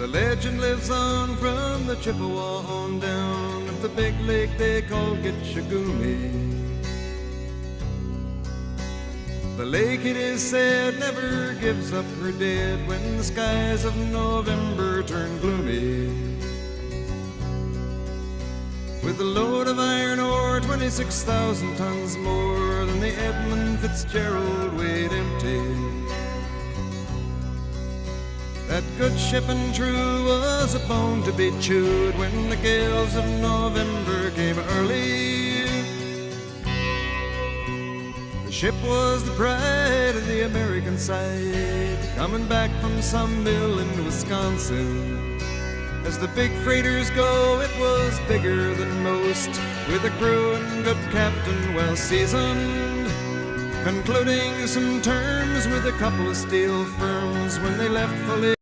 The legend lives on from the Chippewa on down of the big lake they call Gitchagumi. The lake, it is said, never gives up her dead when the skies of November turn gloomy. With a load of iron ore, 26,000 tons more than the Edmund Fitzgerald weighed empty. That good ship and true was a bone to be chewed when the gales of November came early. The ship was the pride of the American side, coming back from some mill in Wisconsin. As the big freighters go, it was bigger than most, with a crew and good captain well seasoned, concluding some terms with a couple of steel firms when they left fully